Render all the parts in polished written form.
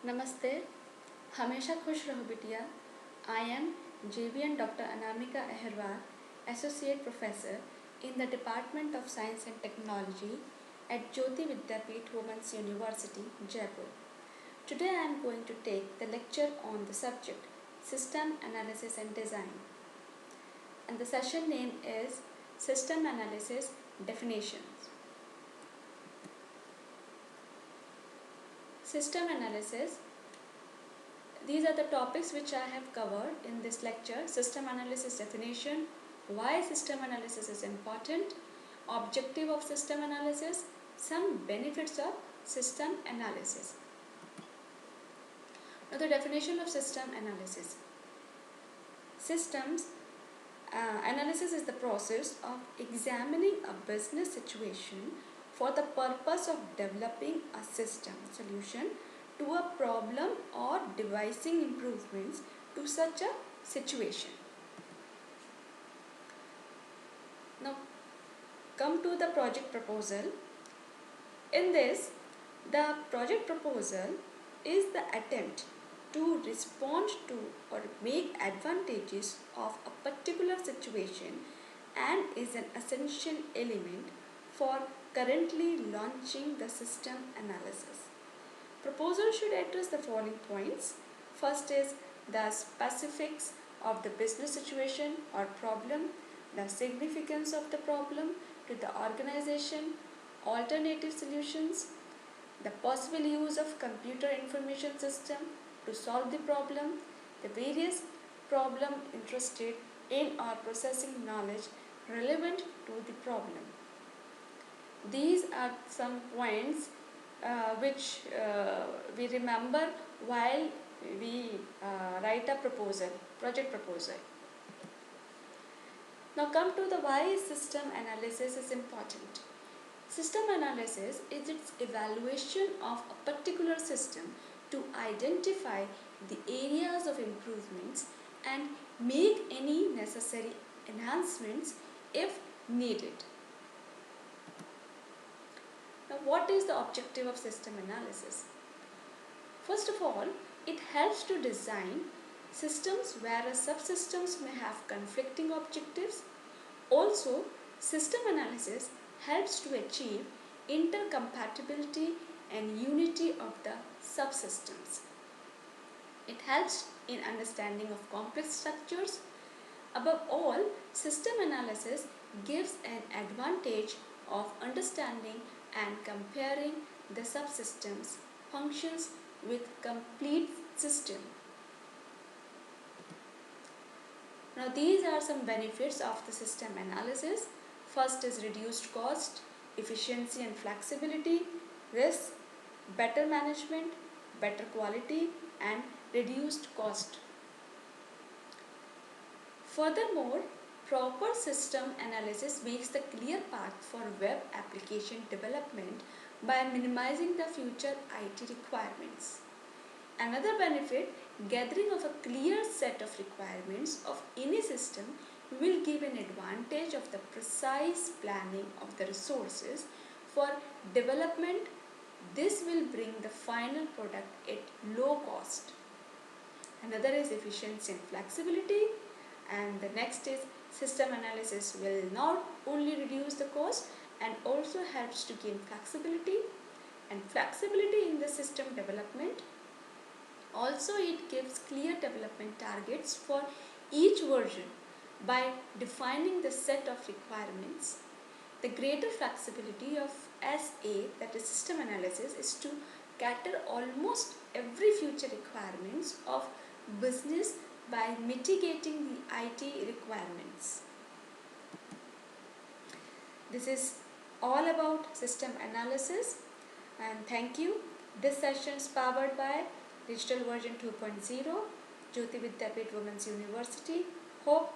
नमस्ते, हमेशा खुश रहो बिटिया। I am JVN Dr. Anamika Aherwal, Associate Professor in the Department of Science and Technology at Jyoti Vidyapeeth Women's University, Jaipur. Today I am going to take the lecture on the subject System Analysis and Design. And the session name is System Analysis Definitions. System analysis. These are the topics which I have covered in this lecture. System analysis definition, why system analysis is important, objective of system analysis, some benefits of system analysis. Now the definition of system analysis. Systems analysis is the process of examining a business situation for the purpose of developing a system solution to a problem or devising improvements to such a situation. Now come to the project proposal. In this, the project proposal is the attempt to respond to or make advantages of a particular situation and is an essential element for currently launching the system analysis. Proposal should address the following points. First is the specifics of the business situation or problem, the significance of the problem to the organization, alternative solutions, the possible use of computer information system to solve the problem, the various problem interested in or processing knowledge relevant to the problem. These are some points which we remember while we write a proposal, project proposal. Now come to the why system analysis is important. System analysis is its evaluation of a particular system to identify the areas of improvements and make any necessary enhancements if needed. Now, what is the objective of system analysis? First of all, it helps to design systems whereas subsystems may have conflicting objectives. Also, system analysis helps to achieve intercompatibility and unity of the subsystems. It helps in understanding of complex structures. Above all, system analysis gives an advantage of understanding and comparing the subsystems functions with complete system. Now these are some benefits of the system analysis. First is reduced cost, efficiency and flexibility, risk, better management, better quality and reduced cost. Furthermore, proper system analysis makes the clear path for web application development by minimizing the future IT requirements. Another benefit, gathering of a clear set of requirements of any system will give an advantage of the precise planning of the resources for development. This will bring the final product at low cost. Another is efficiency and flexibility, and the next is system analysis will not only reduce the cost and also helps to gain flexibility in the system development. Also, it gives clear development targets for each version by defining the set of requirements. The greater flexibility of SA, that is system analysis, is to cater almost every future requirements of business by mitigating the IT requirements. This is all about system analysis, and thank you. This session is powered by Digital Version 2.0, Jyoti Vidyapeeth Women's University. Hope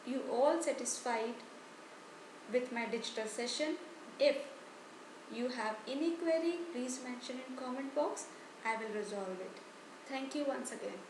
you all satisfied with my digital session. If you have any query, please mention in comment box. I will resolve it. Thank you once again.